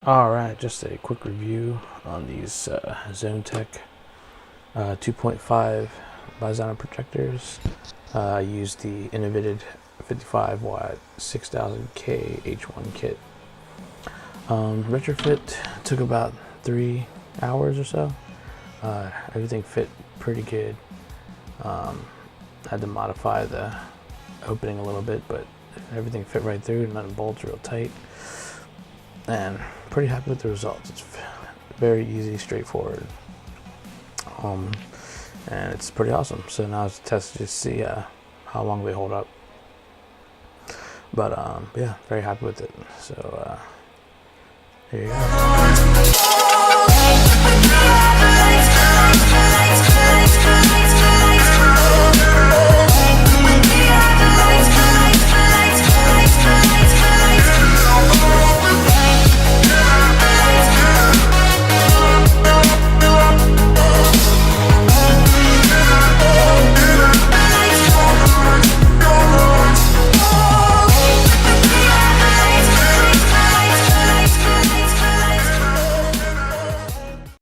Alright, just a quick review on these Zone Tech 2.5 Bi-Xenon projectors. I used the Innovited 55-watt 6000K H1 kit. Retrofit took about 3 hours or so. Everything fit pretty good. Had to modify the opening a little bit, but everything fit right through, none bolts real tight. And pretty happy with the results. It's very easy, straightforward, and it's pretty awesome. So now it's a test to just see how long they hold up. But yeah, very happy with it. So here you go.